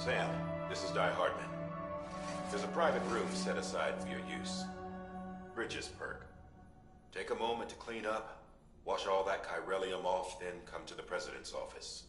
Sam, this is Di Hardman. There's a private room set aside for your use. Bridges perk. Take a moment to clean up, wash all that chiralium off, then come to the President's office.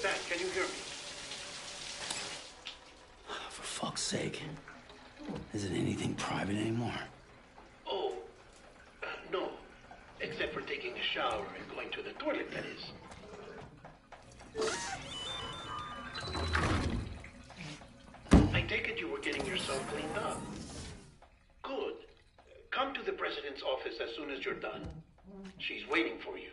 Sam, can you hear me? For fuck's sake. Isn't anything private anymore? Oh, no. Except for taking a shower and going to the toilet, that is. I take it you were getting yourself cleaned up. Good. Come to the President's office as soon as you're done. She's waiting for you.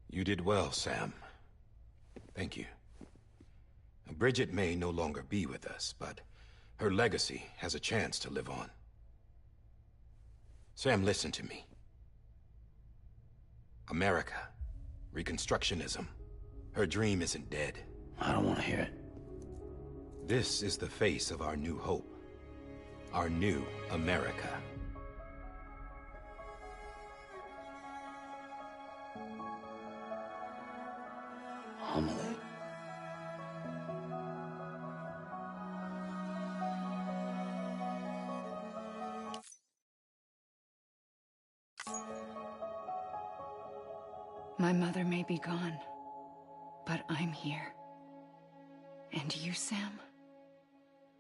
You did well, Sam. Thank you. Bridget may no longer be with us, but her legacy has a chance to live on. Sam, listen to me. America, Reconstructionism, her dream isn't dead. I don't want to hear it. This is the face of our new hope. Our new America. Homily. My mother may be gone, but I'm here. And you, Sam,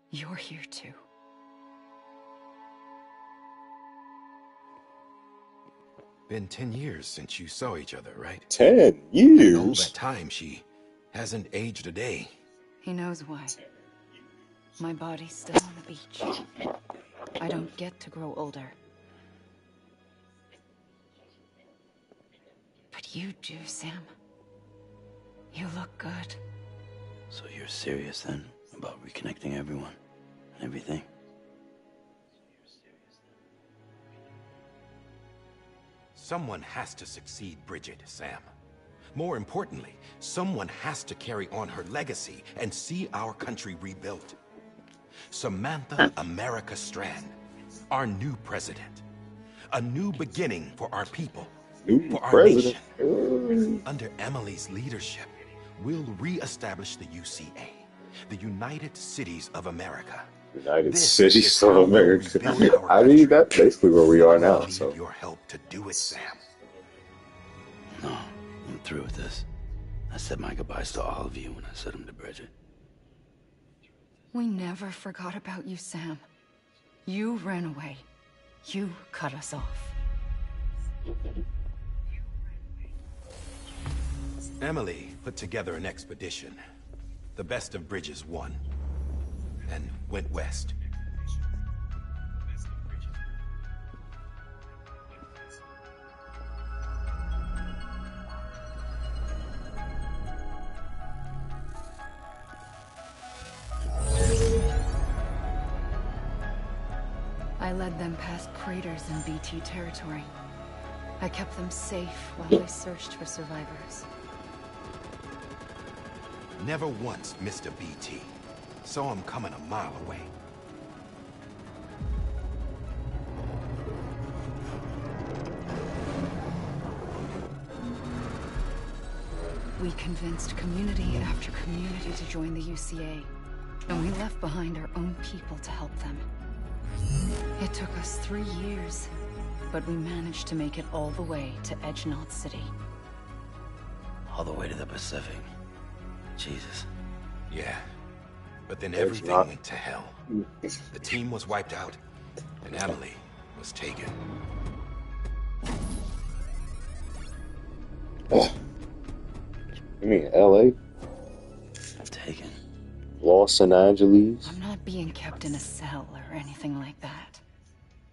you're here too. Been 10 years since you saw each other, right? 10 And all years? that time, she hasn't aged a day. He knows why. My body's still on the beach. I don't get to grow older. But you do, Sam. You look good. So you're serious then about reconnecting everyone and everything? Someone has to succeed Bridget, Sam. More importantly, someone has to carry on her legacy and see our country rebuilt. Samantha America Strand, our new president. A new beginning for our people, for our nation. Under Emily's leadership, we'll re-establish the UCA, the United Cities of America. United This Cities is of how we'll America. rebuild our I mean, country. that's basically where we are now. We'll So need your help to do it, Sam. No, I'm through with this. I said my goodbyes to all of you when I said them to Bridget. We never forgot about you, Sam. You ran away. You cut us off. Emily put together an expedition. The best of Bridges won, and went west. I led them past craters in BT territory. I kept them safe while they searched for survivors. Never once missed a BT. Saw him coming a mile away. We convinced community after community to join the UCA, and we left behind our own people to help them. It took us 3 years, but we managed to make it all the way to join.Let City. All the way to the Pacific. Jesus. Yeah, but then everything went to hell. The team was wiped out, and Emily was taken. You mean LA? Taken. Los Angeles? I'm not being kept in a cell or anything like that.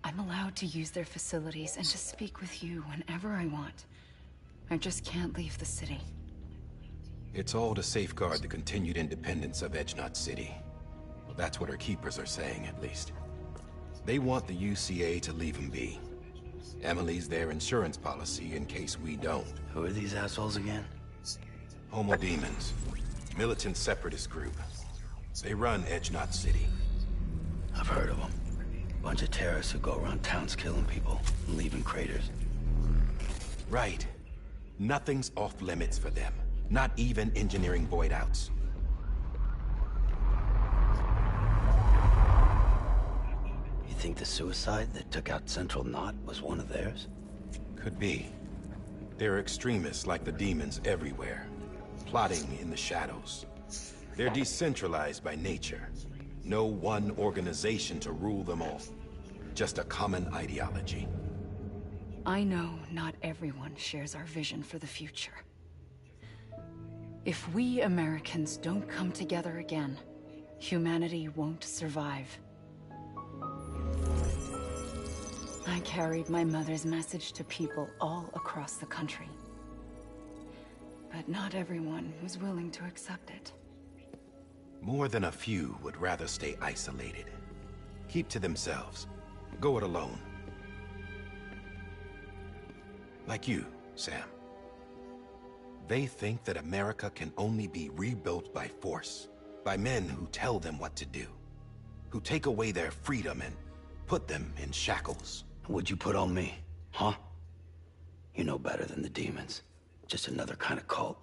I'm allowed to use their facilities and to speak with you whenever I want. I just can't leave the city. It's all to safeguard the continued independence of join.Let City. Well, that's what our keepers are saying, at least. They want the UCA to leave them be. Emily's their insurance policy in case we don't. Who are these assholes again? Homo Demons. Militant separatist group. They run join.Let City. I've heard of them. Bunch of terrorists who go around towns killing people and leaving craters. Right. Nothing's off limits for them. Not even engineering void outs. You think the suicide that took out Central Knot was one of theirs? Could be. There are extremists like the demons everywhere, plotting in the shadows. They're decentralized by nature. No one organization to rule them all. Just a common ideology. I know not everyone shares our vision for the future. If we Americans don't come together again, humanity won't survive. I carried my mother's message to people all across the country. But not everyone was willing to accept it. More than a few would rather stay isolated. Keep to themselves. Go it alone. Like you, Sam. They think that America can only be rebuilt by force, by men who tell them what to do, who take away their freedom and put them in shackles. What'd you put on me, huh? You know better than the demons. Just another kind of cult.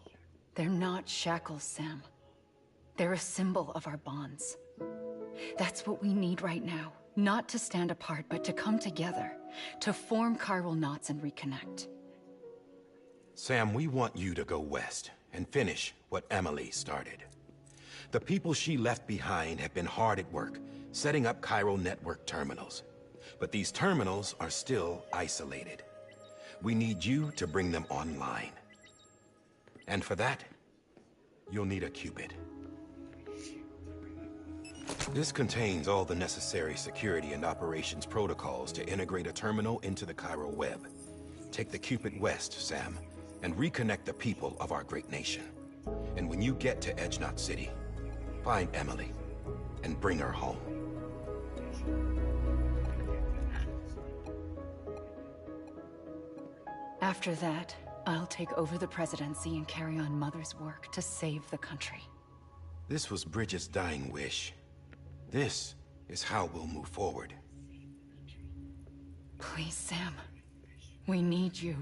They're not shackles, Sam. They're a symbol of our bonds. That's what we need right now. Not to stand apart, but to come together, to form chiral knots and reconnect. Sam, we want you to go west and finish what Emily started. The people she left behind have been hard at work, setting up chiral network terminals. But these terminals are still isolated. We need you to bring them online. And for that, you'll need a Cupid. This contains all the necessary security and operations protocols to integrate a terminal into the chiral web. Take the Cupid west, Sam, and reconnect the people of our great nation. And when you get to join.Let City, find Emily and bring her home. After that, I'll take over the presidency and carry on Mother's work to save the country. This was Bridget's dying wish. This is how we'll move forward. Please, Sam. We need you.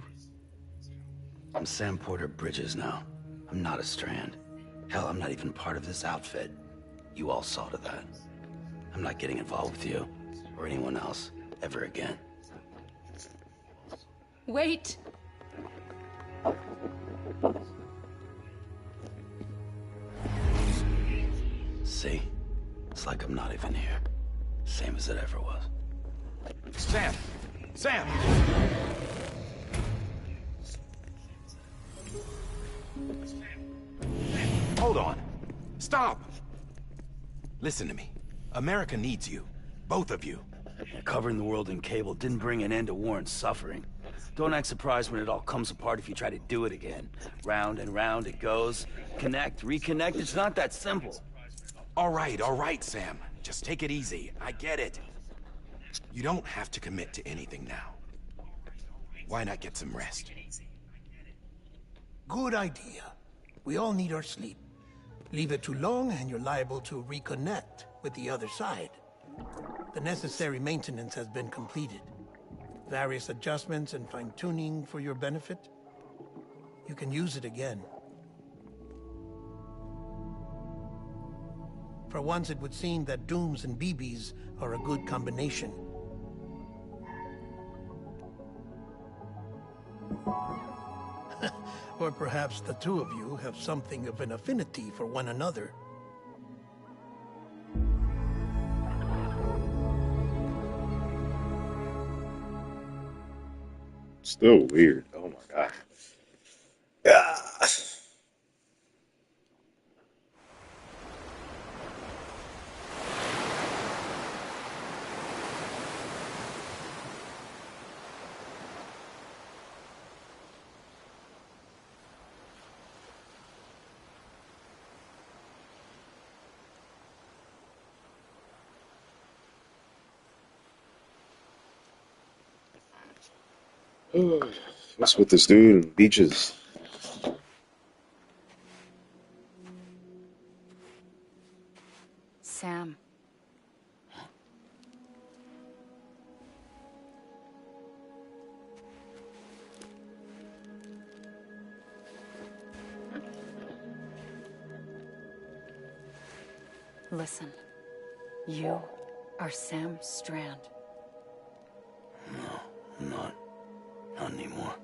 I'm Sam Porter Bridges now. I'm not a Strand. Hell, I'm not even part of this outfit. You all saw to that. I'm not getting involved with you, or anyone else, ever again. Wait! See? It's like I'm not even here. Same as it ever was. Sam! Sam! Hold on. Stop! Listen to me. America needs you. Both of you. Covering the world in cable didn't bring an end to war and suffering. Don't act surprised when it all comes apart if you try to do it again. Round and round it goes. Connect, reconnect, it's not that simple. All right, Sam. Just take it easy. I get it. You don't have to commit to anything now. Why not get some rest? Good idea. We all need our sleep. Leave it too long and you're liable to reconnect with the other side. The necessary maintenance has been completed. Various adjustments and fine-tuning for your benefit. You can use it again. For once, it would seem that Dooms and BBs are a good combination. Or perhaps the two of you have something of an affinity for one another. Still weird. Oh my god. Ah. What's with this dude and beaches? Sam. Listen. You are Sam Strand. No, I'm not. Not anymore.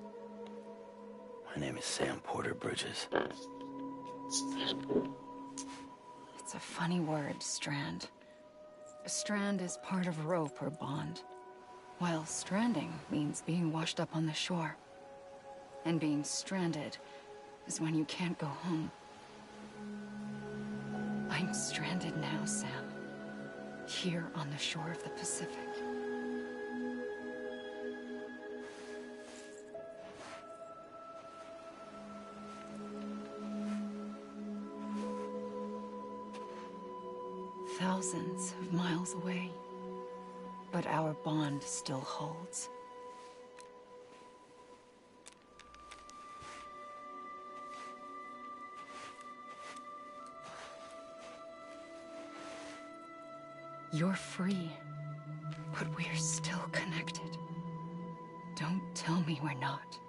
My name is Sam Porter Bridges. It's a funny word, Strand. A strand is part of rope or bond, while stranding means being washed up on the shore. And being stranded is when you can't go home. I'm stranded now, Sam. Here on the shore of the Pacific. Thousands of miles away, but our bond still holds. You're free, but we're still connected. Don't tell me we're not.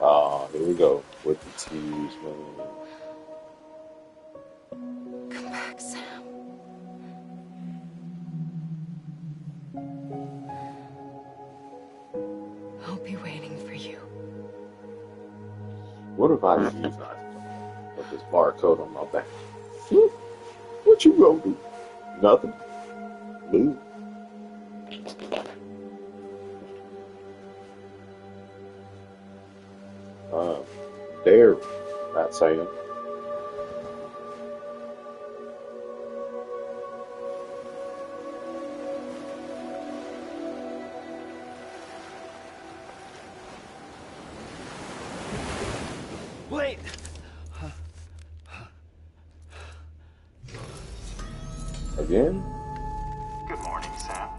Ah, here we go with the tease, man. Come back, Sam. I'll be waiting for you. What if I use that? Put this barcode on my back. What you gonna do? Nothing. Move. There, not saying. Wait! Again? Good morning, Sam.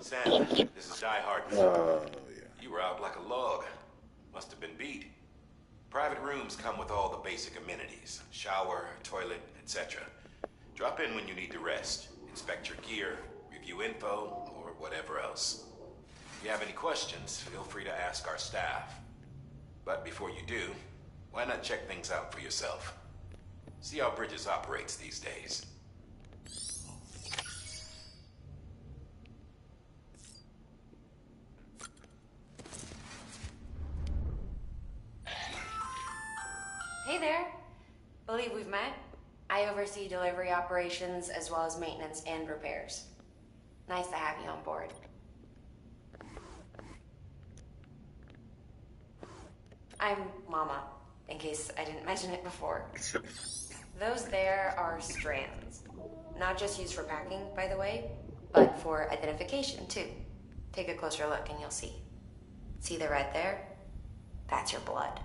Sam, this is Die Hard. Yeah. You were out like a log. Must have been beat. Private rooms come with all the basic amenities. Shower, toilet, etc. Drop in when you need to rest. Inspect your gear, review info, or whatever else. If you have any questions, feel free to ask our staff. But before you do, why not check things out for yourself? See how Bridges operates these days. Hey there. Believe we've met. I oversee delivery operations as well as maintenance and repairs. Nice to have you on board. I'm Mama, in case I didn't mention it before. Those there are strands. Not just used for packing, by the way, but for identification, too. Take a closer look and you'll see. See the red there? That's your blood.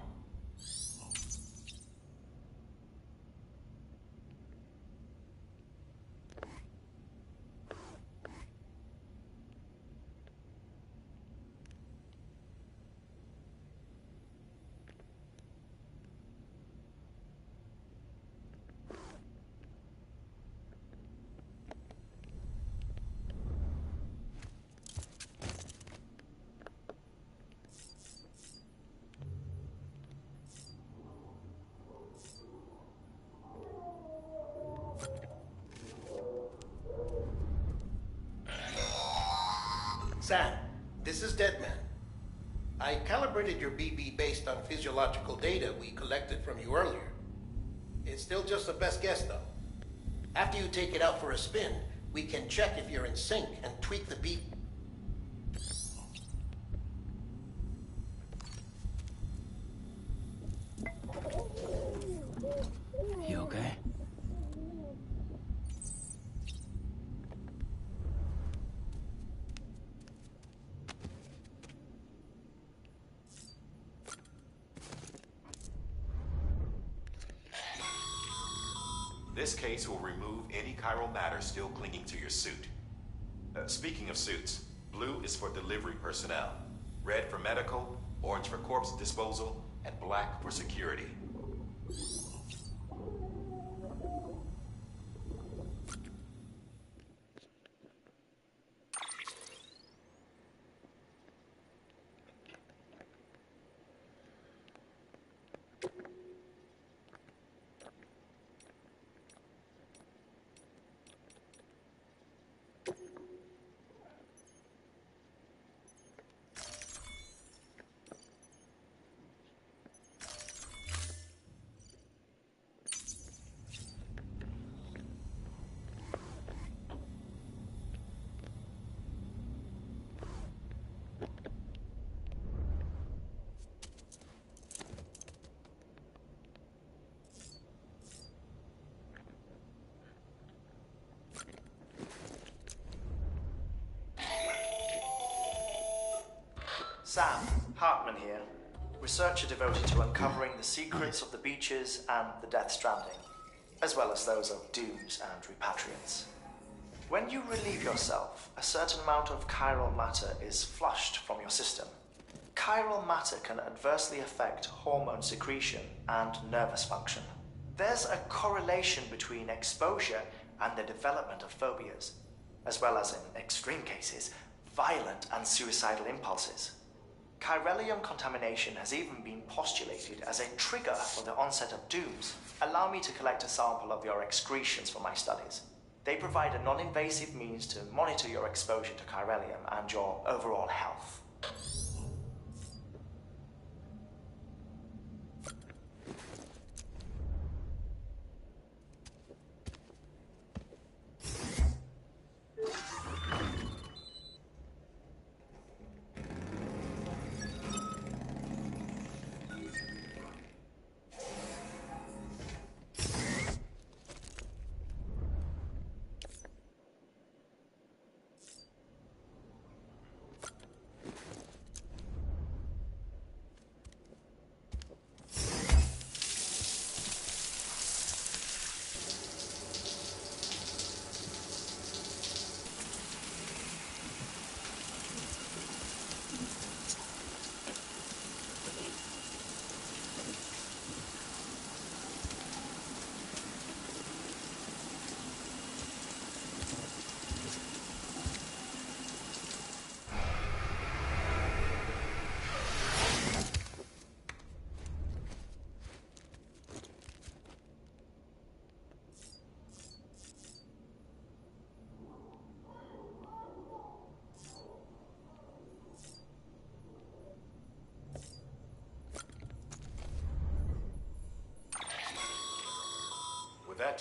Sam, this is Deadman. I calibrated your BB based on physiological data we collected from you earlier. It's still just the best guess, though. After you take it out for a spin, we can check if you're in sync and tweak the beat. You okay? This case will remove any chiral matter still clinging to your suit. Speaking of suits, blue is for delivery personnel, red for medical, orange for corpse disposal, and black for security. Sam, Hartman here, researcher devoted to uncovering the secrets of the beaches and the Death Stranding, as well as those of dooms and repatriants. When you relieve yourself, a certain amount of chiral matter is flushed from your system. Chiral matter can adversely affect hormone secretion and nervous function. There's a correlation between exposure and the development of phobias, as well as, in extreme cases, violent and suicidal impulses. Chiralium contamination has even been postulated as a trigger for the onset of dooms. Allow me to collect a sample of your excretions for my studies. They provide a non-invasive means to monitor your exposure to chiralium and your overall health.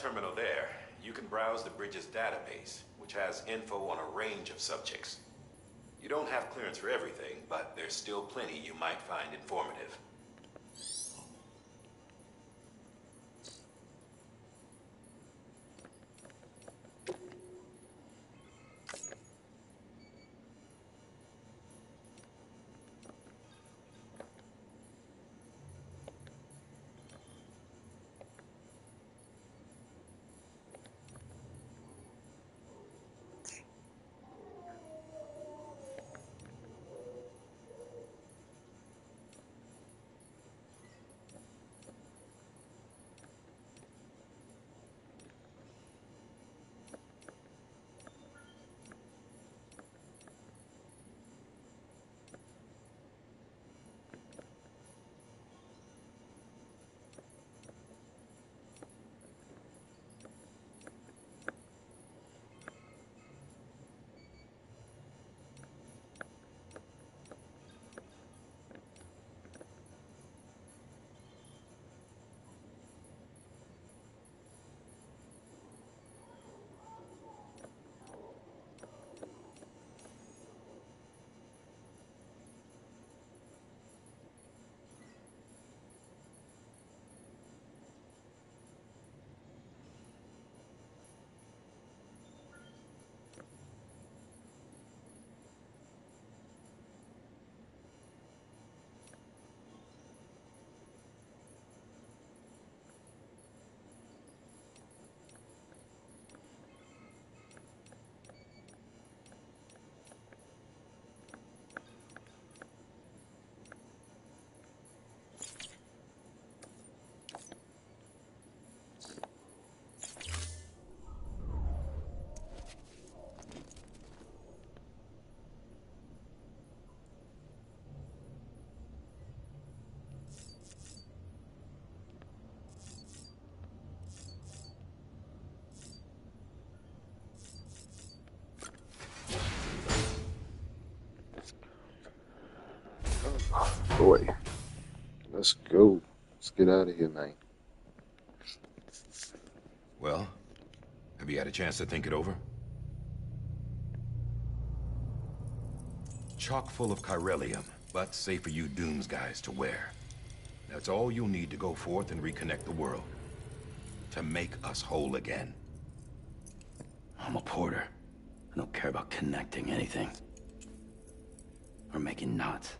terminal there, you can browse the bridge's database, which has info on a range of subjects. You don't have clearance for everything, but there's still plenty you might find informative. Boy, let's go. Let's get out of here, man. Well, have you had a chance to think it over? Chock full of chiralium, but safe for you Dooms guys to wear. That's all you'll need to go forth and reconnect the world. To make us whole again. I'm a porter. I don't care about connecting anything. Or making knots.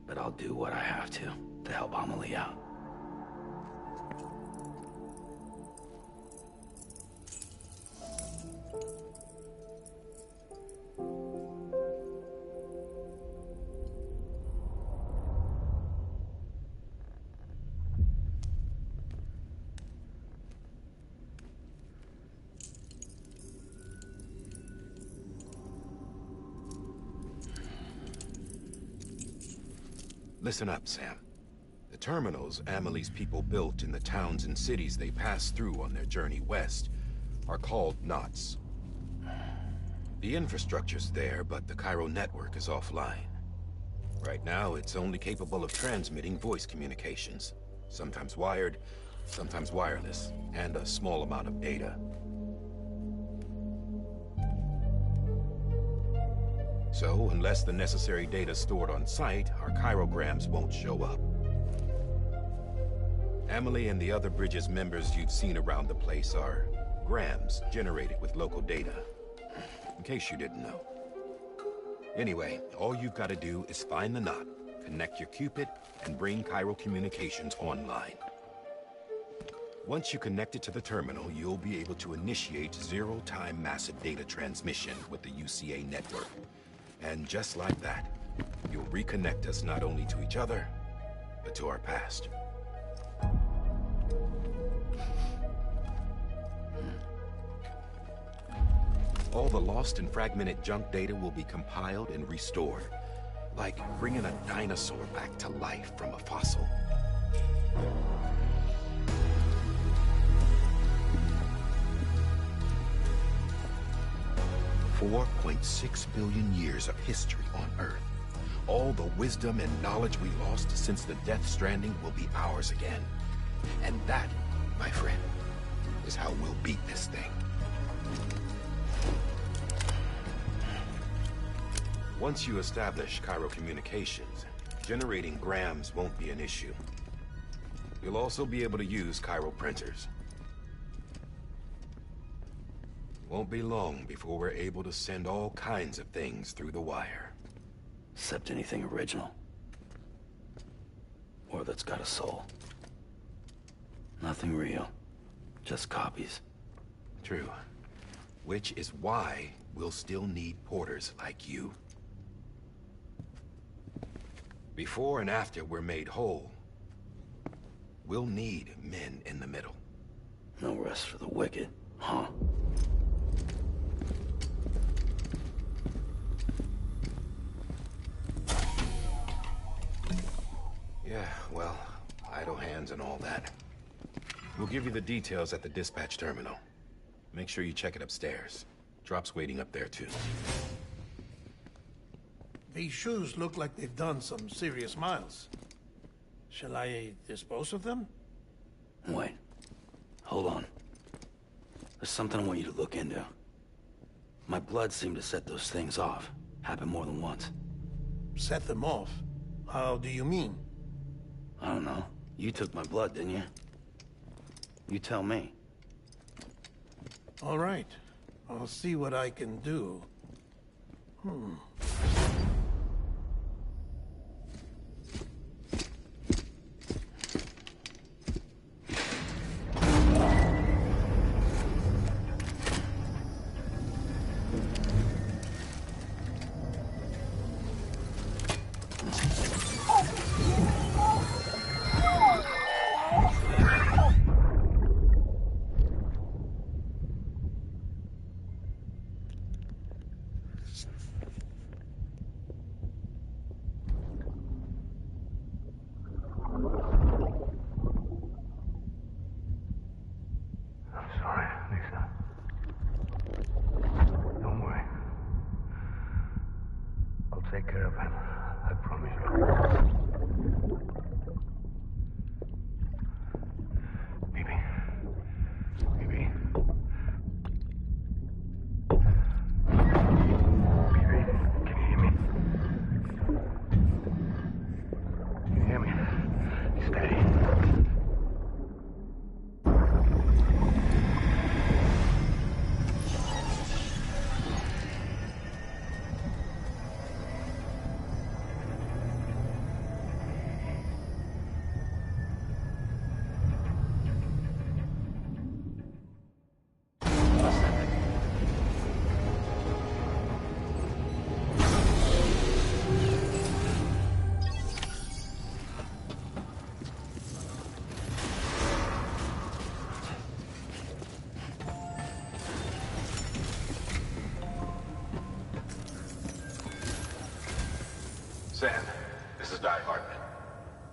But I'll do what I have to help Amelie out. Listen up, Sam. The terminals Amelie's people built in the towns and cities they passed through on their journey west are called knots. The infrastructure's there, but the Cairo network is offline. Right now, it's only capable of transmitting voice communications. Sometimes wired, sometimes wireless, and a small amount of data. So, unless the necessary data is stored on site, our chirograms won't show up. Amelie and the other Bridges members you've seen around the place are grams generated with local data. In case you didn't know. Anyway, all you've got to do is find the knot, connect your Cupid, and bring Cairo communications online. Once you connect it to the terminal, you'll be able to initiate zero-time massive data transmission with the UCA network. And just like that, you'll reconnect us not only to each other, but to our past. All the lost and fragmented junk data will be compiled and restored, like bringing a dinosaur back to life from a fossil. 4.6 billion years of history on Earth, All the wisdom and knowledge we lost since the Death Stranding will be ours again. And that, my friend, is how we'll beat this thing. Once you establish Cairo communications, generating grams won't be an issue. You'll also be able to use Cairo printers. Won't be long before we're able to send all kinds of things through the wire. Except anything original. Or that's got a soul. Nothing real. Just copies. True. Which is why we'll still need porters like you. Before and after we're made whole, we'll need men in the middle. No rest for the wicked, huh? Yeah, well, idle hands and all that. We'll give you the details at the dispatch terminal. Make sure you check it upstairs. Drop's waiting up there, too. These shoes look like they've done some serious miles. Shall I dispose of them? Wait. Hold on. There's something I want you to look into. My blood seemed to set those things off. Happened more than once. Set them off? How do you mean? I don't know. You took my blood, didn't you? You tell me. All right. I'll see what I can do. Take care of him. I promise you. Baby. Baby. Baby, can you hear me? Can you hear me? Steady. Sam, this is Di Hartman.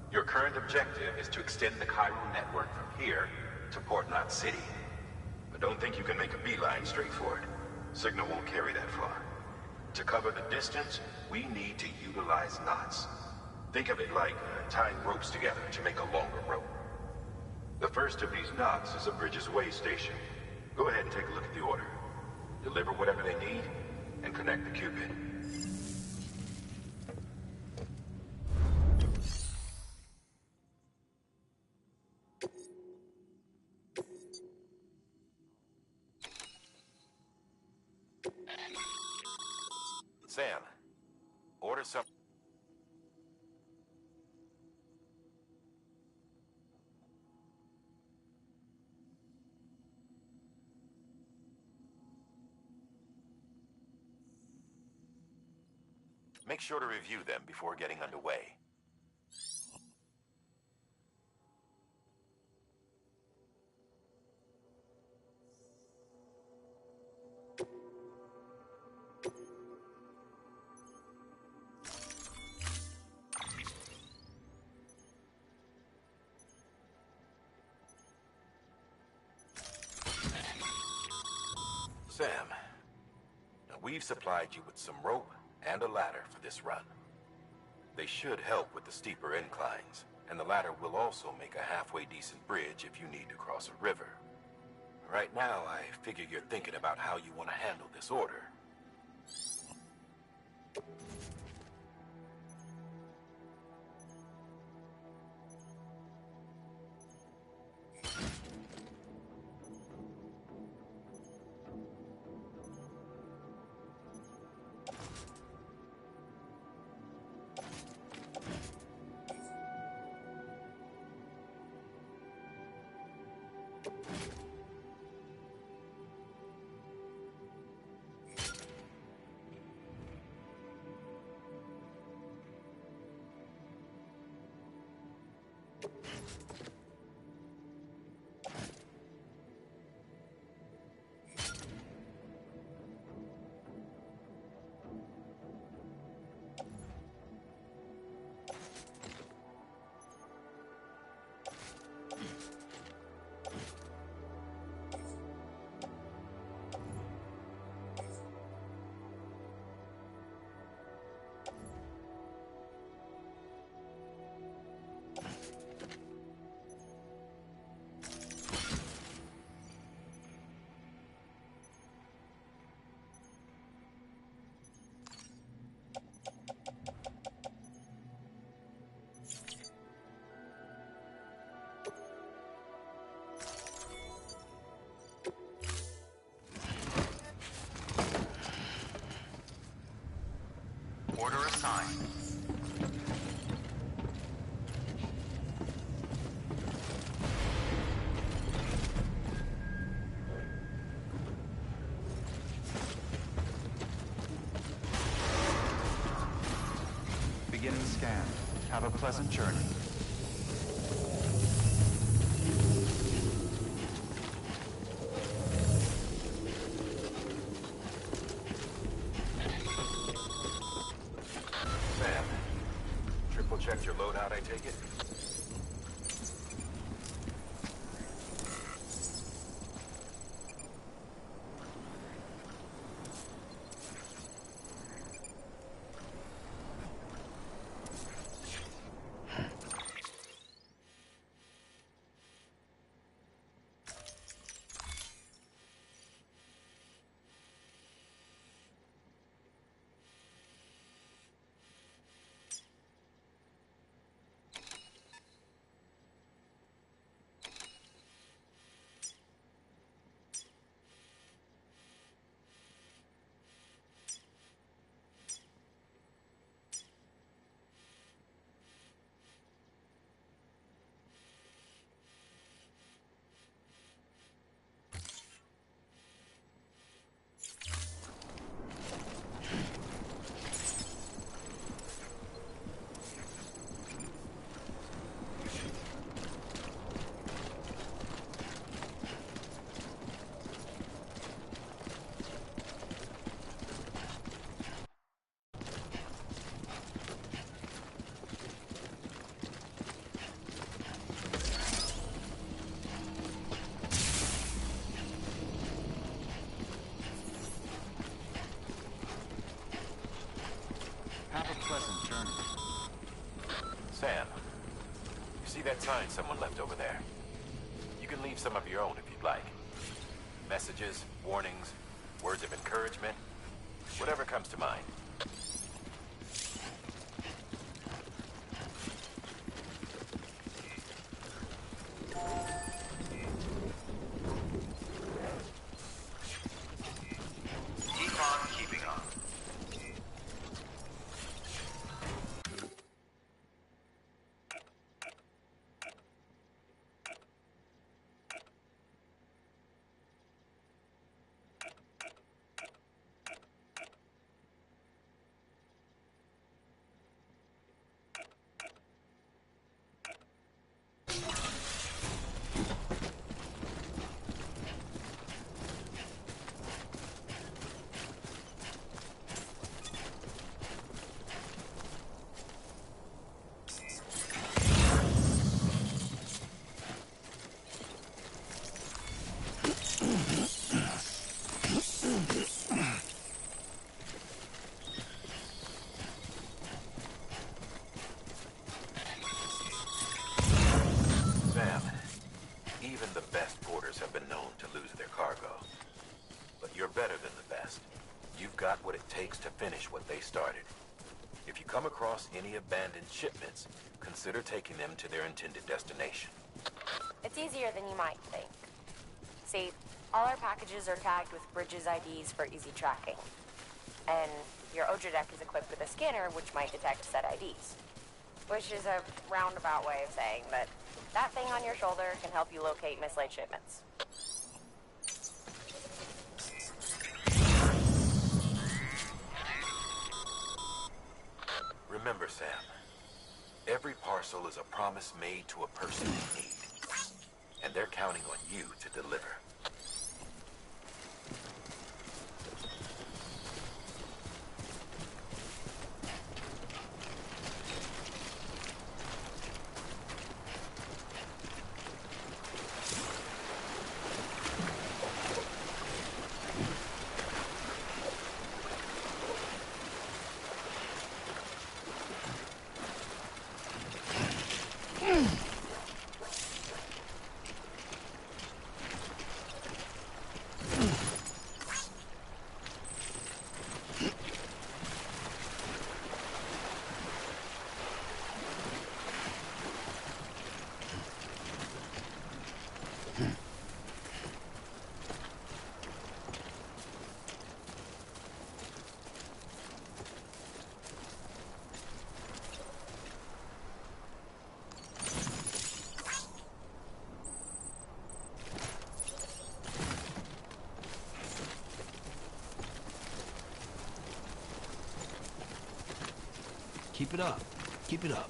Your current objective is to extend the Cairo network from here to Port Knot City. But don't think you can make a beeline straight for it. Signal won't carry that far. To cover the distance, we need to utilize knots. Think of it like tying ropes together to make a longer rope. The first of these knots is a Bridges Way station. Go ahead and take a look at the order. Deliver whatever they need, and connect the Cupid. Sam, order some... Make sure to review them before getting underway. Sam, now we've supplied you with some rope and a ladder for this run. They should help with the steeper inclines, and the latter will also make a halfway decent bridge if you need to cross a river. Right now, I figure you're thinking about how you want to handle this order. Order assigned. Beginning scan. Have a pleasant journey. Sam, triple checked your loadout, I take it? Have a pleasant journey. Sam, you see that sign someone left over there? You can leave some of your own if you'd like. Messages, warnings, words of encouragement, whatever comes to mind. Keep on keeping on. it takes to finish what they started. If you come across any abandoned shipments, consider taking them to their intended destination. It's easier than you might think. See, all our packages are tagged with Bridges IDs for easy tracking. And your Odra deck is equipped with a scanner which might detect said IDs. Which is a roundabout way of saying that that thing on your shoulder can help you locate mislaid shipments. Remember, Sam, every parcel is a promise made to a person in need. And they're counting on you to deliver. Keep it up. Keep it up.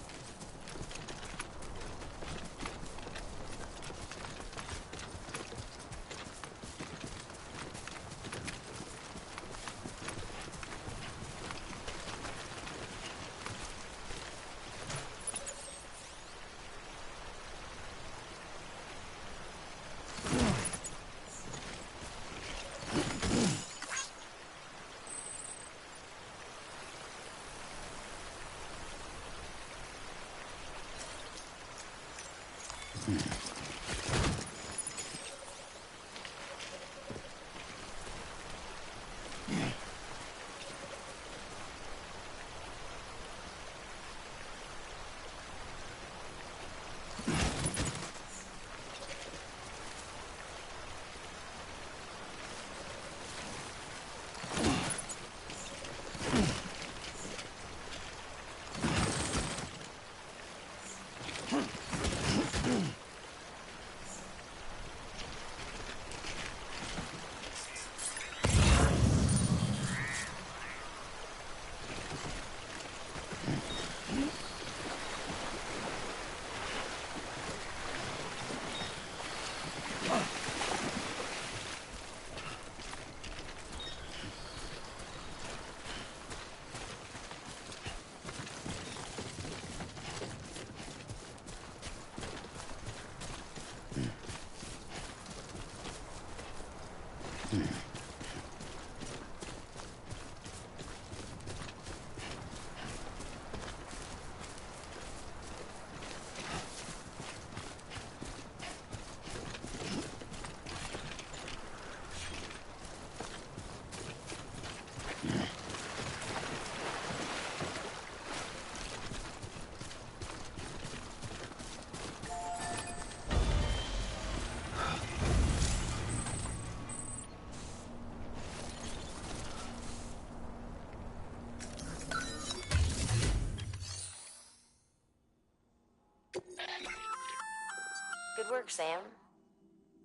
Good work, Sam.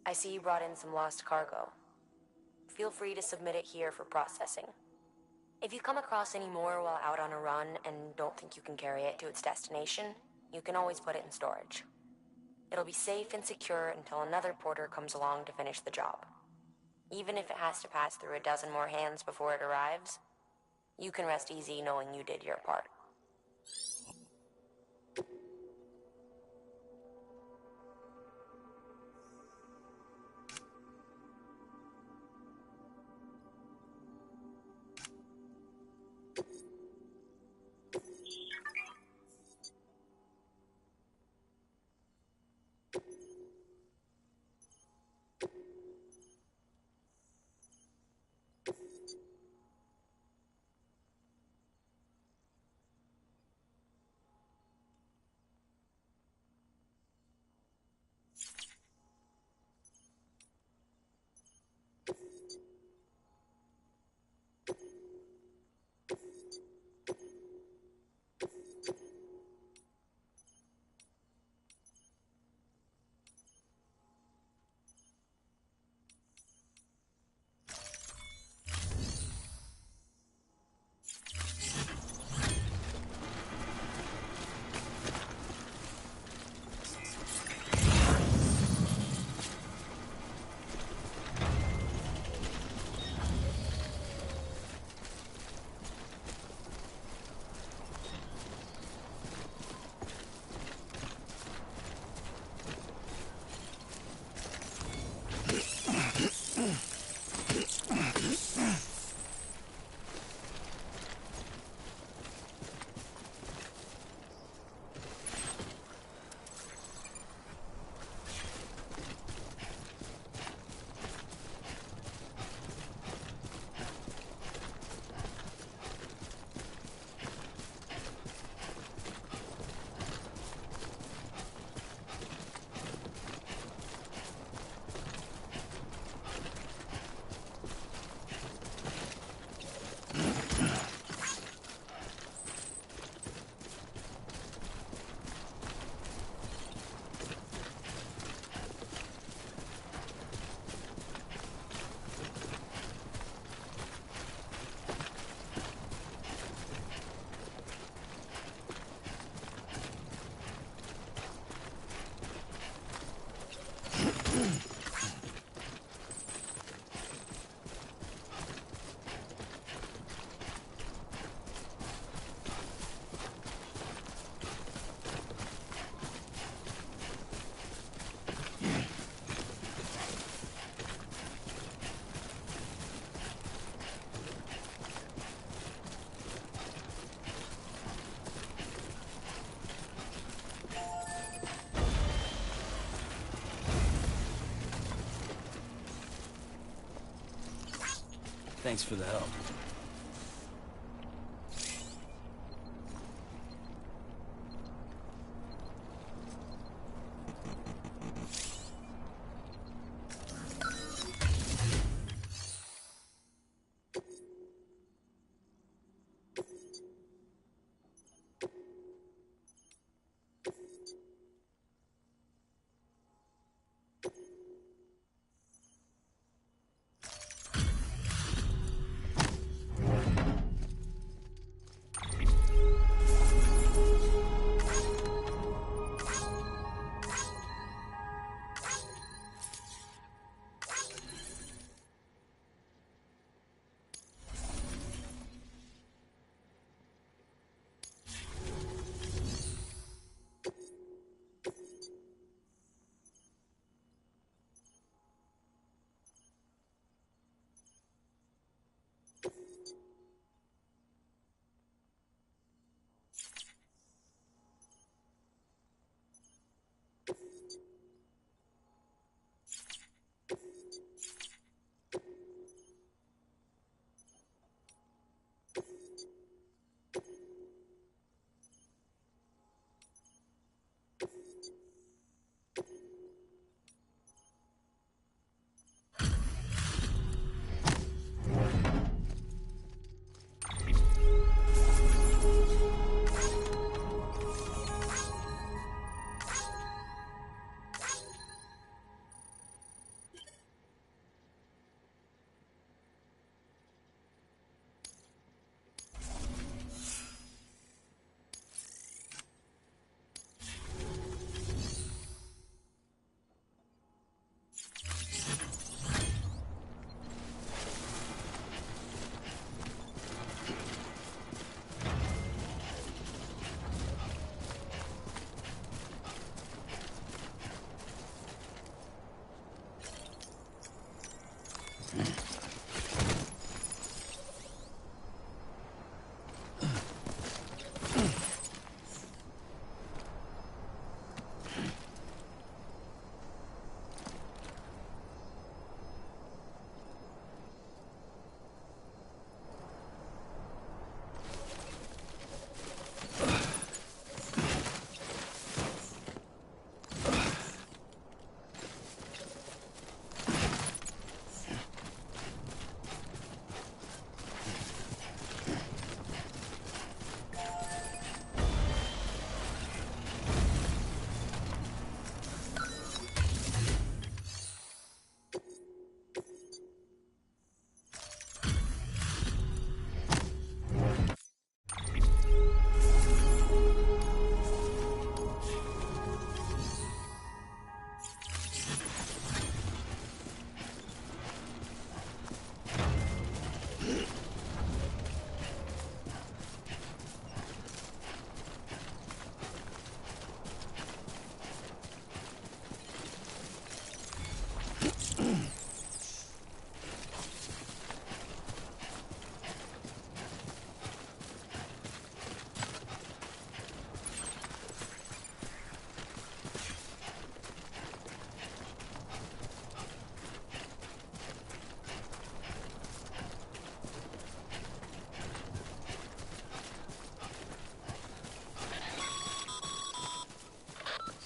I see you brought in some lost cargo. Feel free to submit it here for processing. If you come across any more while out on a run and don't think you can carry it to its destination, you can always put it in storage. It'll be safe and secure until another porter comes along to finish the job. Even if it has to pass through a dozen more hands before it arrives, you can rest easy knowing you did your part. Thanks for the help.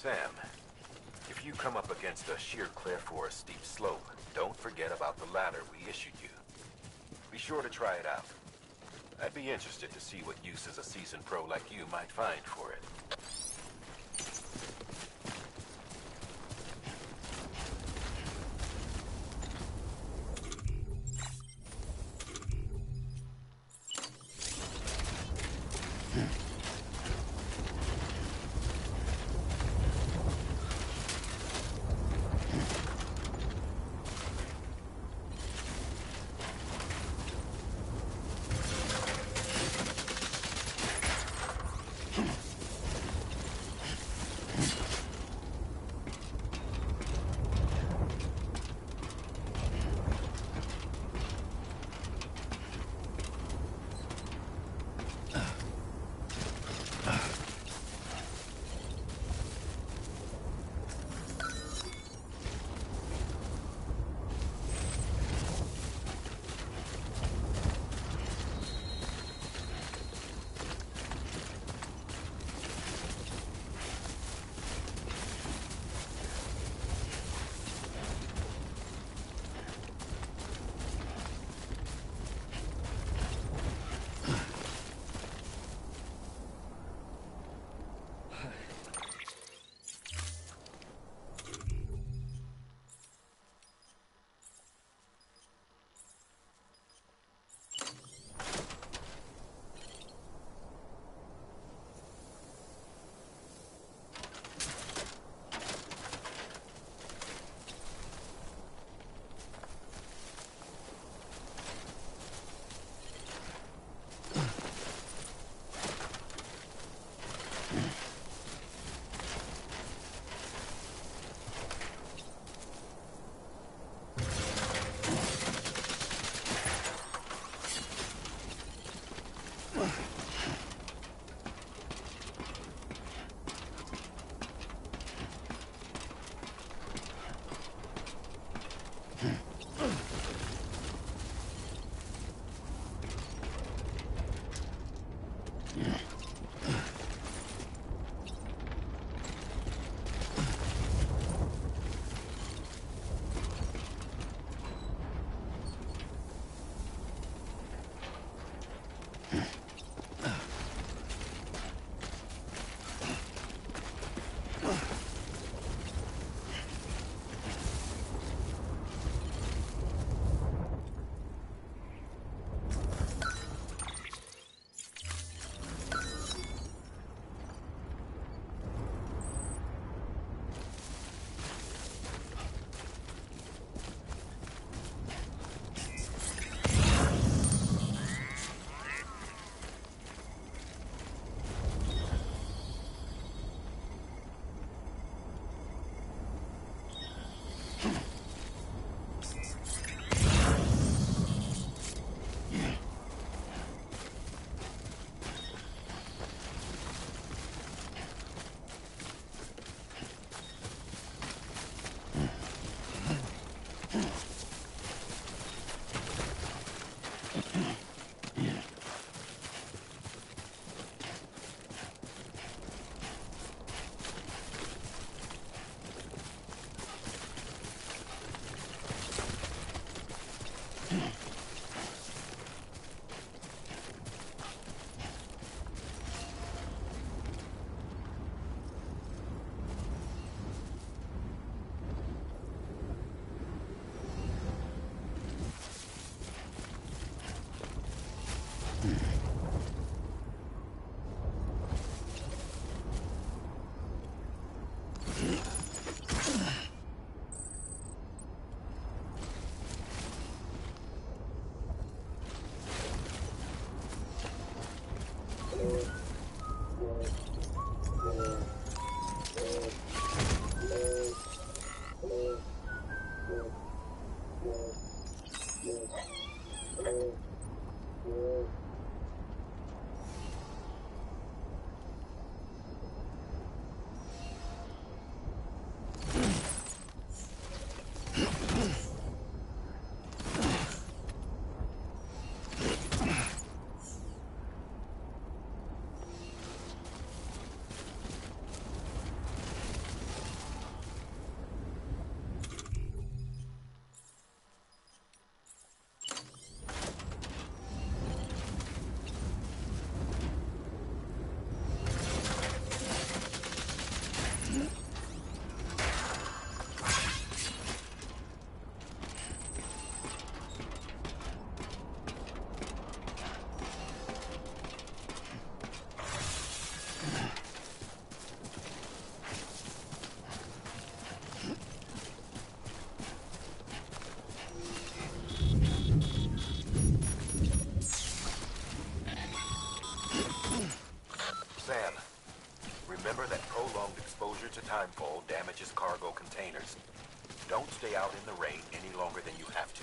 Sam, if you come up against a sheer cliff or a steep slope, don't forget about the ladder we issued you. Be sure to try it out. I'd be interested to see what uses a seasoned pro like you might find for it. Sam, remember that prolonged exposure to timefall damages cargo containers. Don't stay out in the rain any longer than you have to.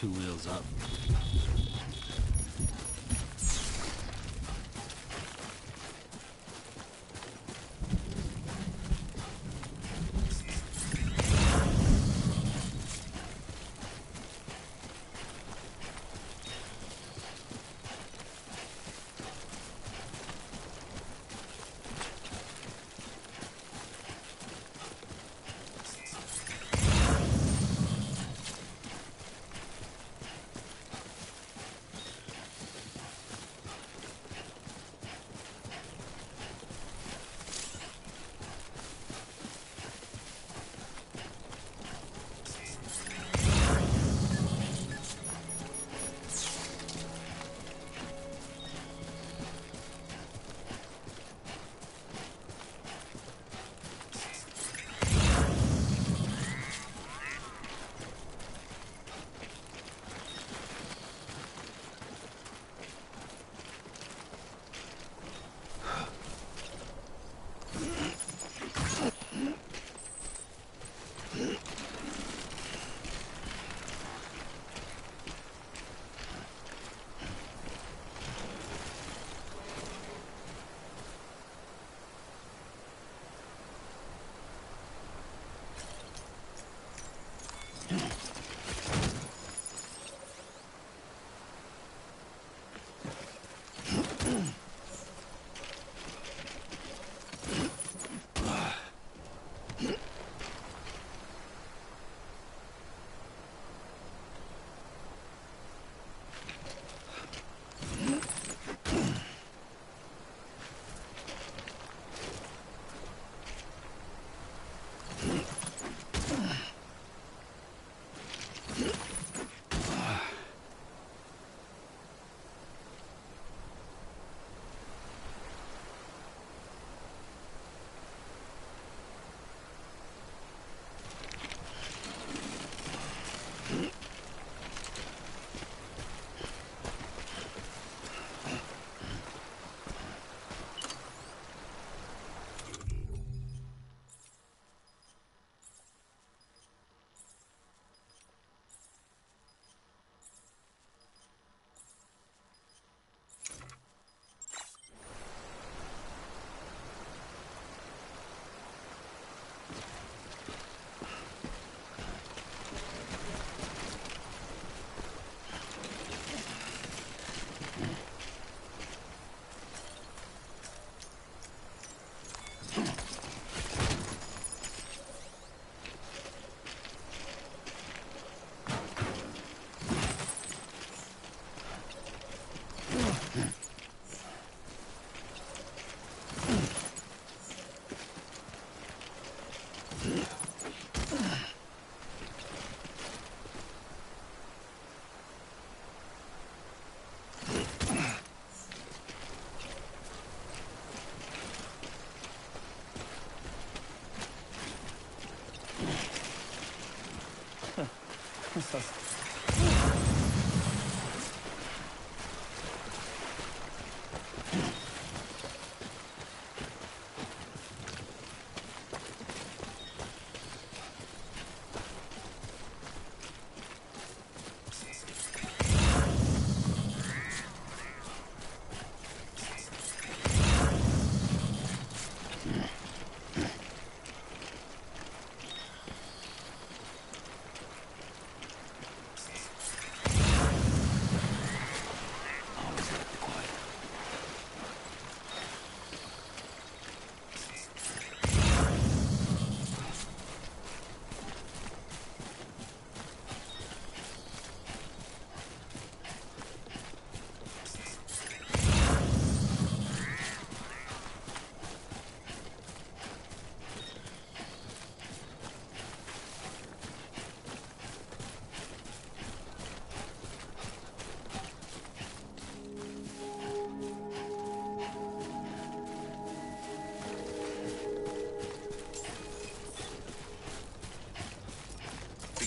2 wheels up.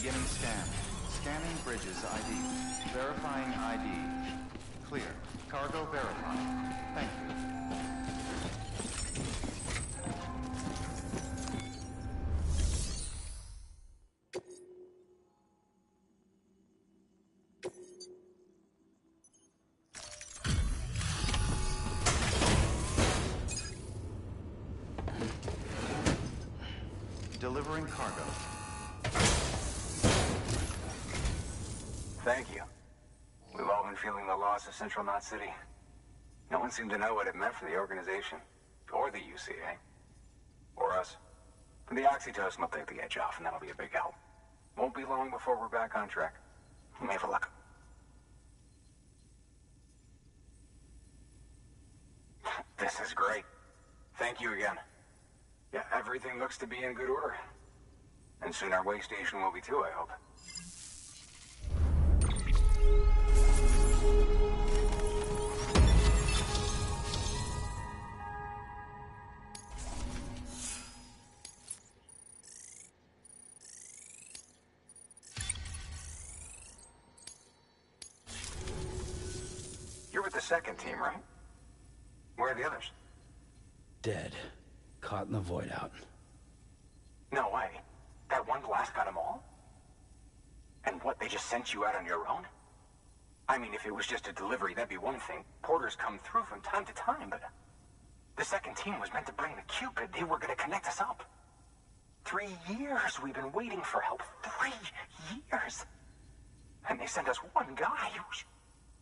Beginning scan. Scanning bridges ID. Verifying ID. Clear. Cargo verified. Thank you. Delivering cargo. Thank you. We've all been feeling the loss of Central Knot City. No one seemed to know what it meant for the organization, or the UCA, or us. But the oxytocin will take the edge off, and that'll be a big help. Won't be long before we're back on track. You may have luck. This is great. Thank you again. Yeah, everything looks to be in good order. And soon our way station will be too, I hope. You're with the second team, right? Where are the others? Dead. Caught in the void out. No way. That one blast got them all? And what, they just sent you out on your own? I mean, if it was just a delivery, that'd be one thing. Porters come through from time to time, but... The second team was meant to bring the Cupid. They were gonna connect us up. 3 years we've been waiting for help. 3 years! And they sent us one guy who's...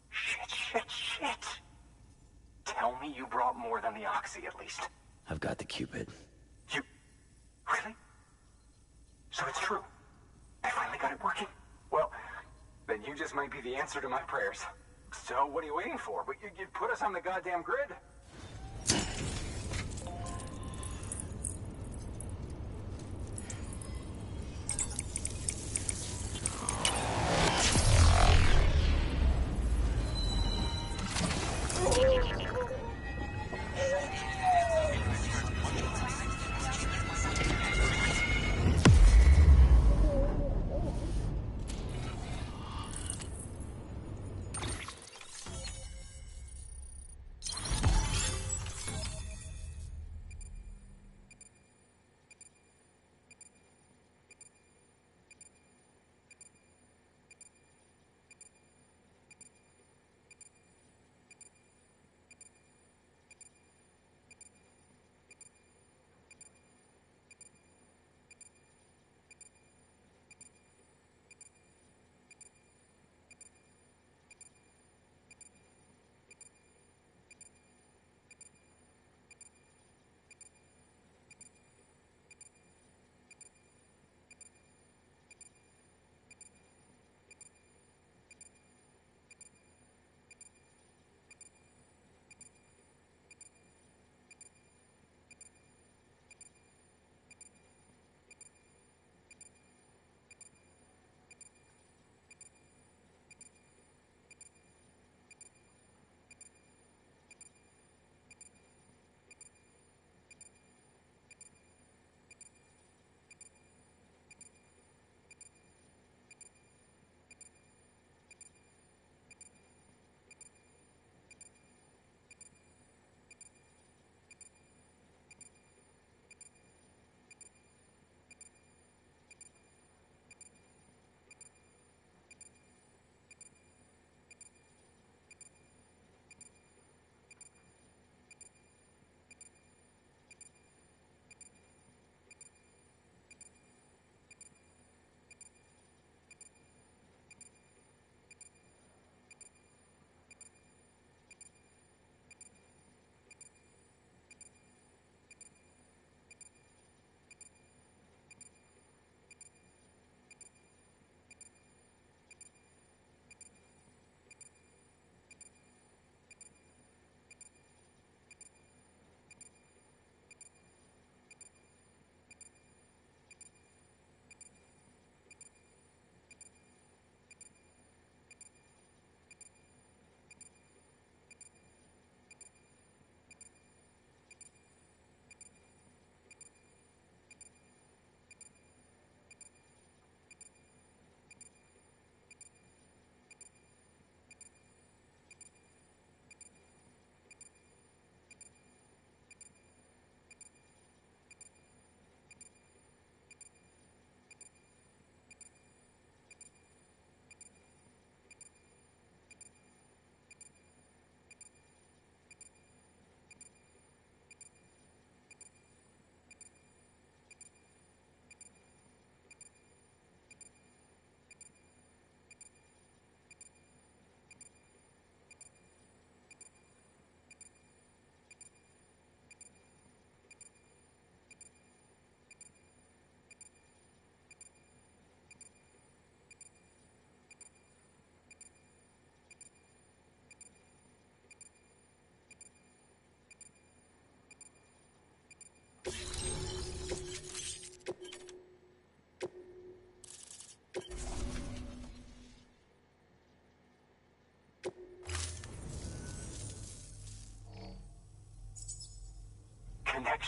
Shit. Tell me you brought more than the Oxy, at least. I've got the Cupid. You... Really? So it's true. I finally got it working. Well, then you just might be the answer to my prayers. So what are you waiting for? But you put us on the goddamn grid.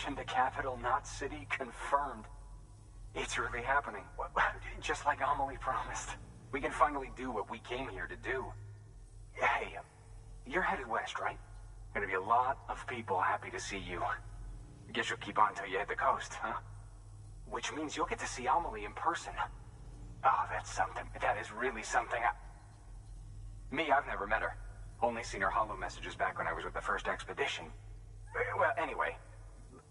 expedition to capital Knot City confirmed. It's really happening. Just like Amelie promised. We can finally do what we came here to do. Hey, you're headed west, right? Gonna be a lot of people happy to see you. Guess you'll keep on till you hit the coast, huh? Which means you'll get to see Amelie in person. Oh, that's something. That is really something. Me, I've never met her. Only seen her holo messages back when I was with the first expedition. Well, anyway,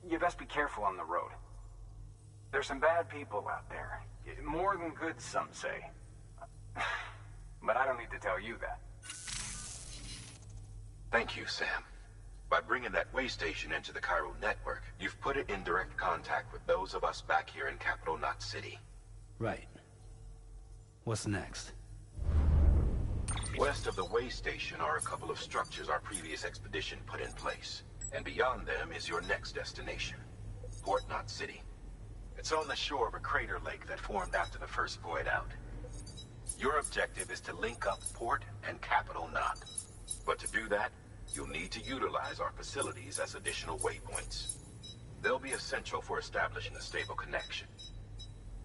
you best be careful on the road. There's some bad people out there. More than good, some say. But I don't need to tell you that. Thank you, Sam. By bringing that way station into the Cairo network, you've put it in direct contact with those of us back here in capital Knot City. Right. What's next? West of the way station are a couple of structures our previous expedition put in place. And beyond them is your next destination, Port Knot City. It's on the shore of a crater lake that formed after the first void out. Your objective is to link up Port and Capital Knot. But to do that, you'll need to utilize our facilities as additional waypoints. They'll be essential for establishing a stable connection.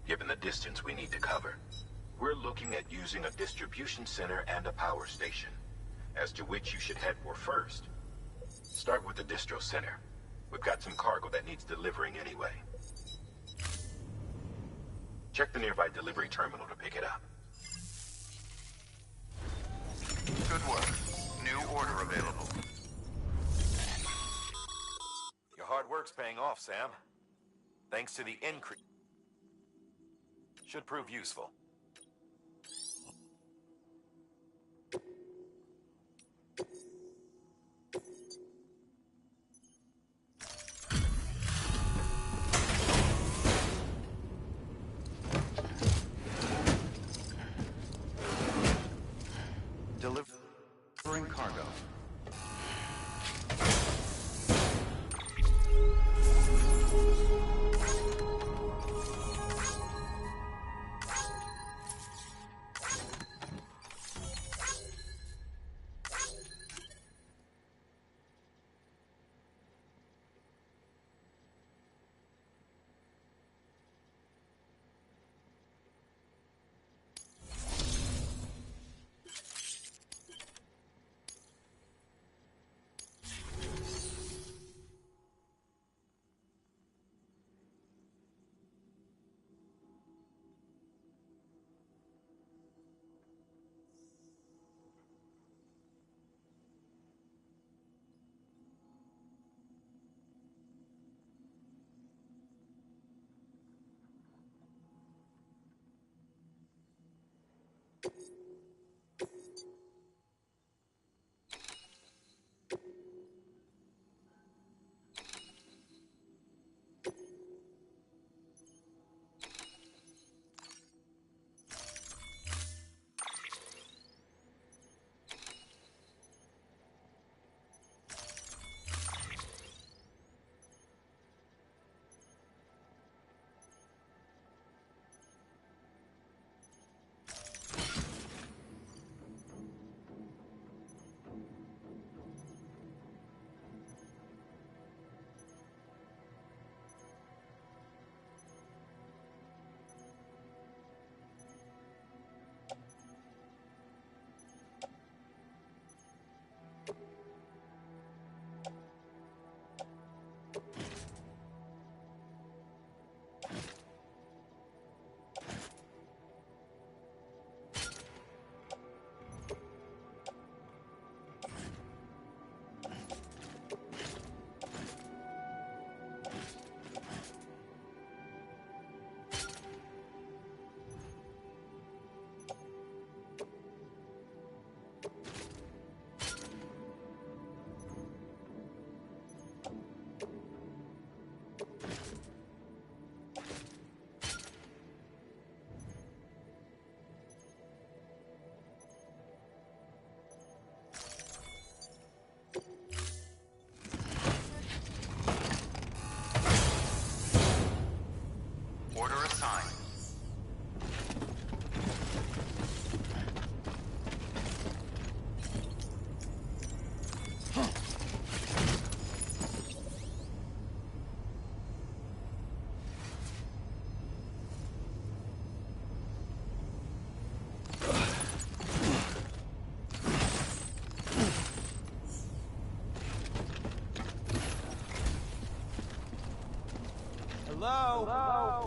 Given the distance we need to cover, we're looking at using a distribution center and a power station, as to which you should head for first. Start with the distro center. We've got some cargo that needs delivering anyway. Check the nearby delivery terminal to pick it up. Good work. New order available. Your hard work's paying off, Sam. Thanks to the increase. Should prove useful. Delivering cargo. Order assigned. Hello? Hello?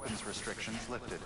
weapons restrictions lifted.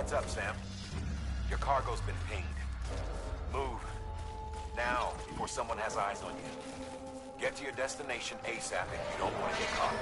Heads up, Sam. Your cargo's been pinged. Move. Now, before someone has eyes on you. Get to your destination ASAP if you don't want to get caught.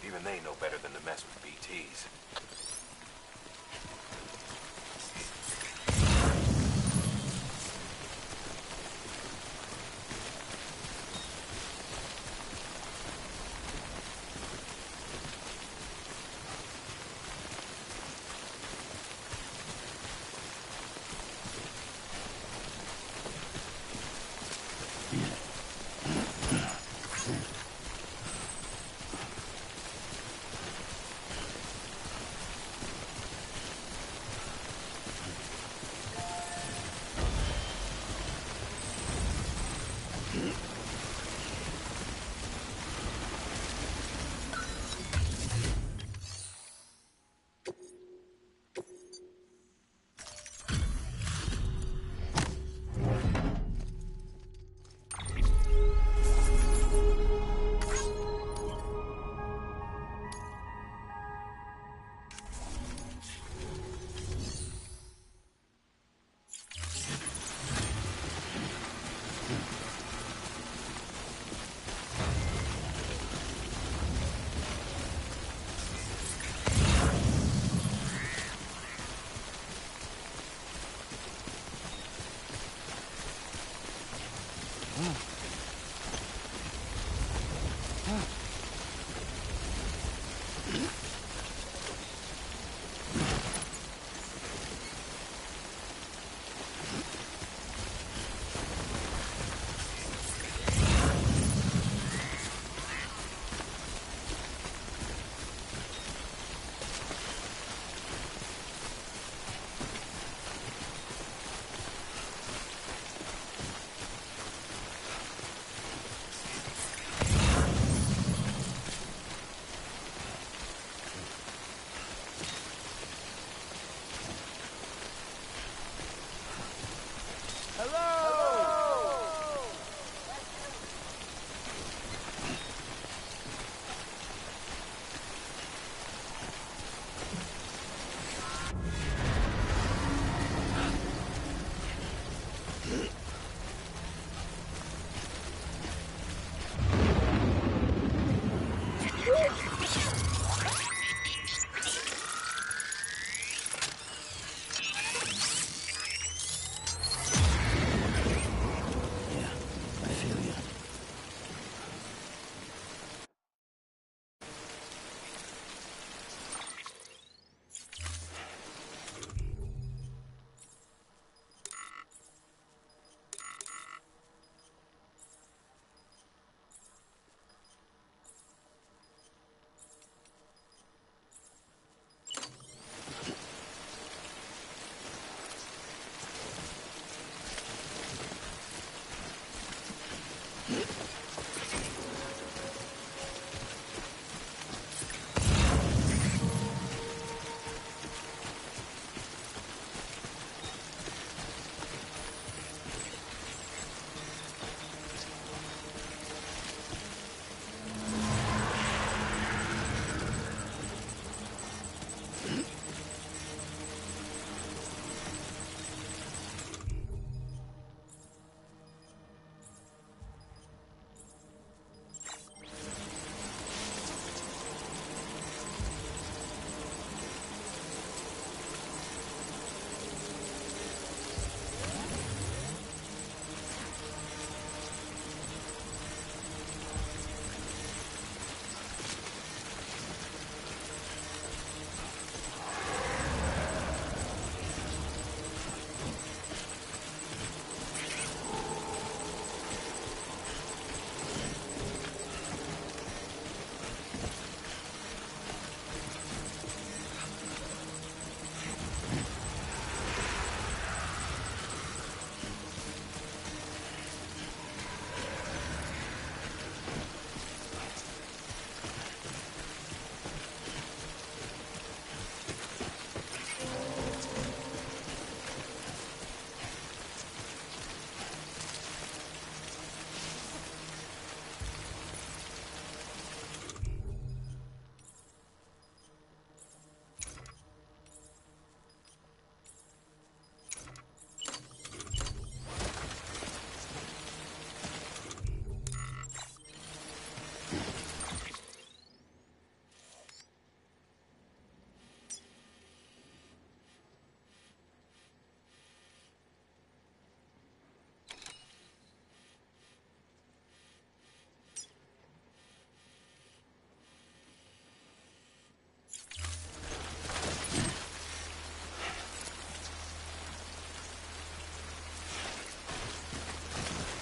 Even they know better than to mess with BTs.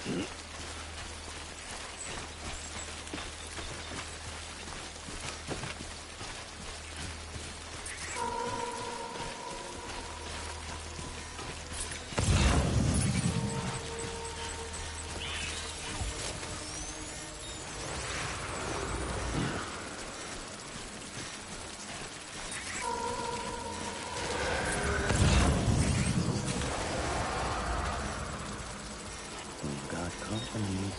We've got company.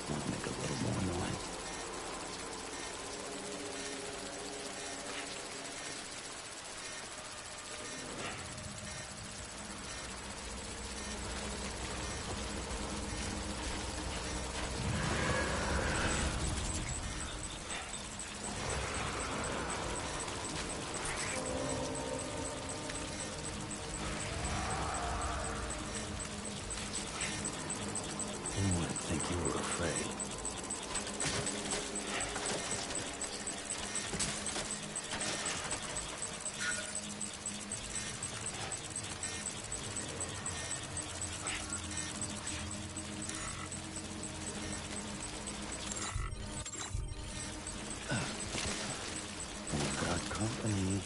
Want to make a little more noise. Didn't want to think you were afraid. We've got company.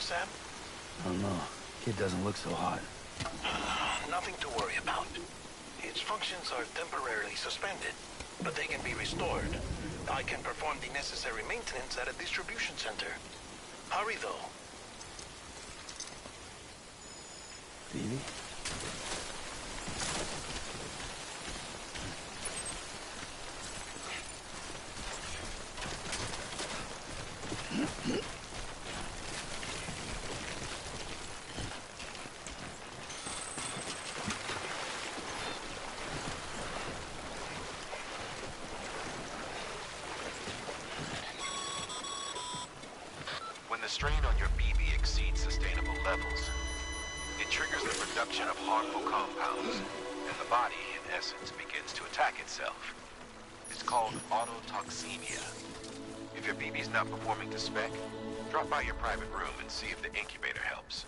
Sam? I don't know. Kid doesn't look so hot. Nothing to worry about. Its functions are temporarily suspended, but they can be restored. I can perform the necessary maintenance at a distribution center. Hurry, though. Phoebe? When the strain on your BB exceeds sustainable levels, it triggers the production of harmful compounds, and the body, in essence, begins to attack itself. It's called autotoxemia. If your BB's not performing to spec, drop by your private room and see if the incubator helps.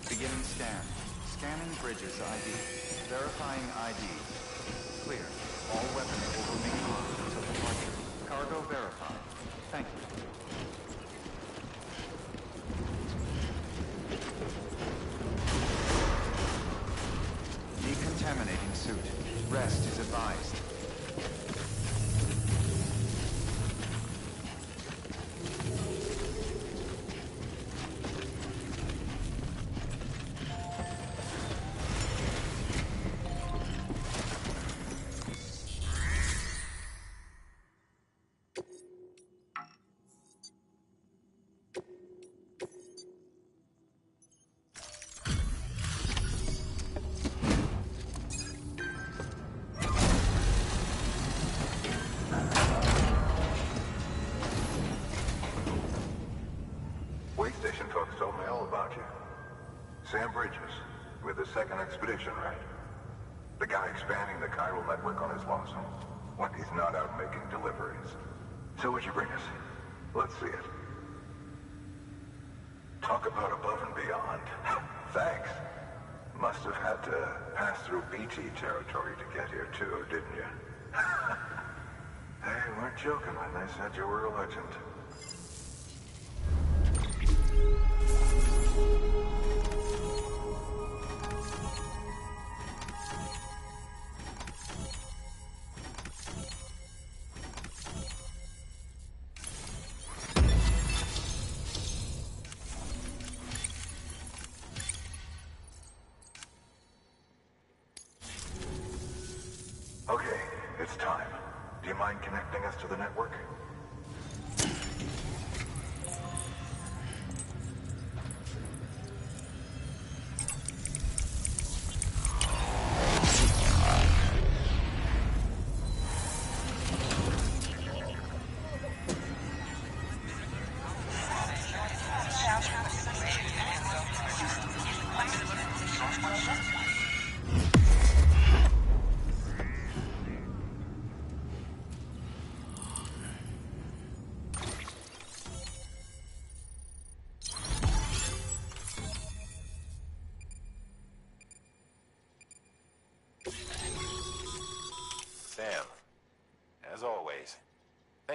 Beginning scan. Scanning bridges ID. Verifying ID. Clear. All weapons will remain armed until departure. Cargo verified. Thank you. Decontaminating suit. Rest is advised. Station folks told me all about you. Sam Bridges, with the second expedition, right? The guy expanding the chiral network on his lonesome, when he's not out making deliveries. So what'd you bring us? Let's see it. Talk about above and beyond. Thanks. Must have had to pass through BT territory to get here too, didn't you? They weren't joking when they said you were a legend. Okay, it's time. Do you mind connecting us to the network?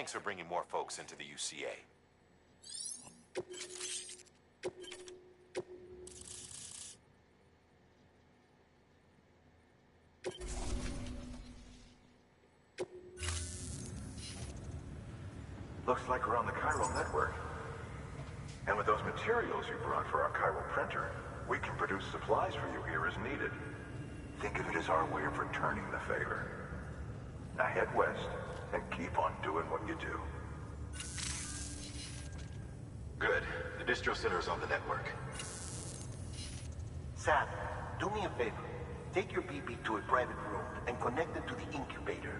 Thanks for bringing more folks into the UCA. Looks like we're on the chiral network. And with those materials you brought for our chiral printer, we can produce supplies for you here as needed. Think of it as our way of returning the favor. Now head west and keep on doing what you do. Good. The distro center is on the network. Sam, do me a favor. Take your BB to a private room and connect it to the incubator.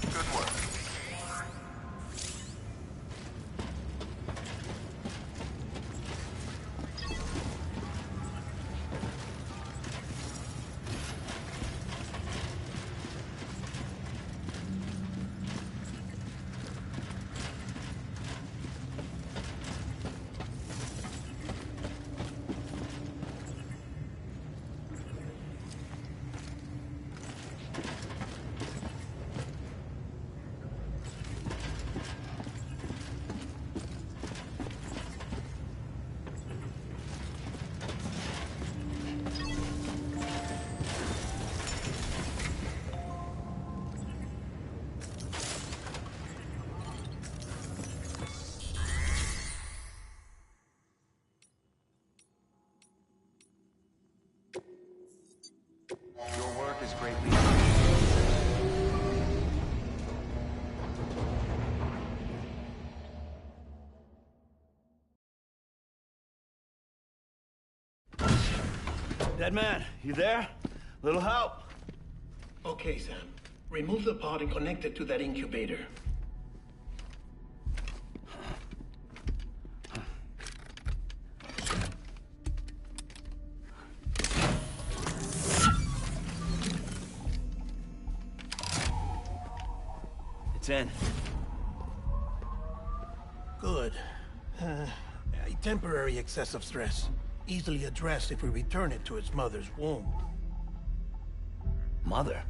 Good work. Your work is greatly appreciated. Dead man, you there? Little help? Okay, Sam. Remove the pod and connect it to that incubator. It's in. Good. A temporary excess of stress. Easily addressed if we return it to its mother's womb. Mother?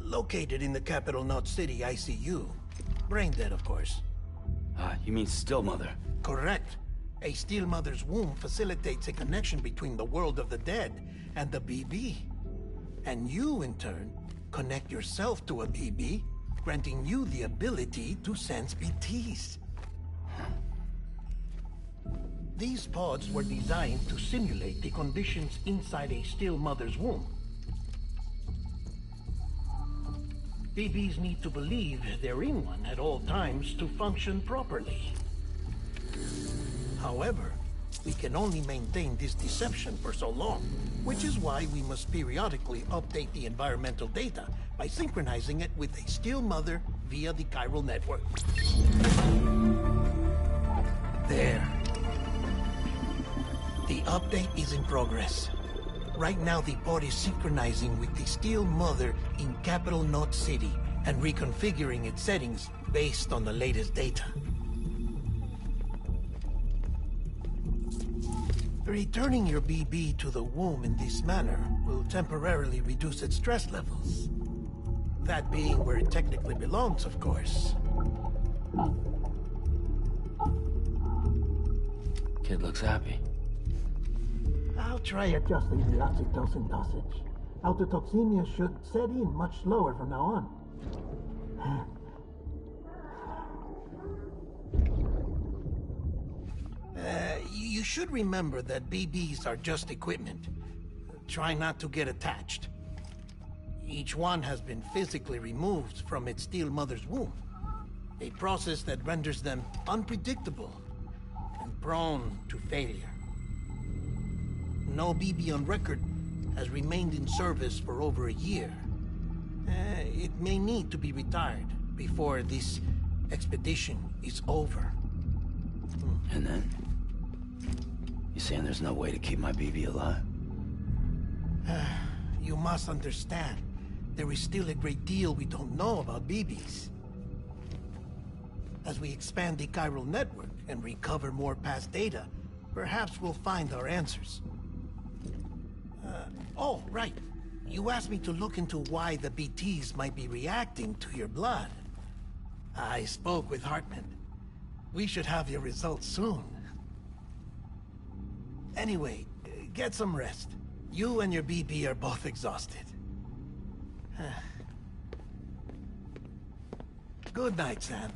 Located in the capital Knot City ICU. Brain dead, of course. You mean still mother? Correct. A still mother's womb facilitates a connection between the world of the dead and the BB. And you, in turn, connect yourself to a BB, granting you the ability to sense BTs. These pods were designed to simulate the conditions inside a still mother's womb. BBs need to believe they're in one at all times to function properly. However, we can only maintain this deception for so long, which is why we must periodically update the environmental data by synchronizing it with a still mother via the chiral network. There. The update is in progress. Right now, the pod is synchronizing with the still mother in capital Knot City and reconfiguring its settings based on the latest data. Returning your BB to the womb in this manner will temporarily reduce its stress levels. That being where it technically belongs, of course. Kid looks happy. I'll try adjusting the oxytocin dosage. Autotoxemia should set in much slower from now on. You should remember that BBs are just equipment. Try not to get attached. Each one has been physically removed from its still mother's womb. A process that renders them unpredictable and prone to failure. No BB on record has remained in service for over a year. It may need to be retired before this expedition is over. And then? You saying there's no way to keep my BB alive? You must understand, there is still a great deal we don't know about BBs. As we expand the chiral network and recover more past data, perhaps we'll find our answers. Oh, right. You asked me to look into why the BTs might be reacting to your blood. I spoke with Hartman. We should have your results soon. Anyway, get some rest. You and your BB are both exhausted. Good night, Sam.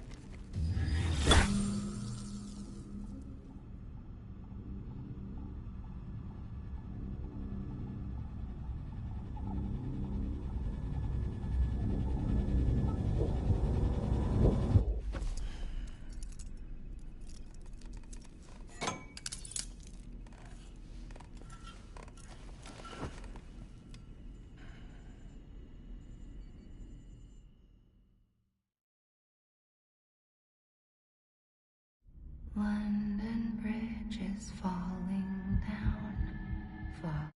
London Bridge is falling down.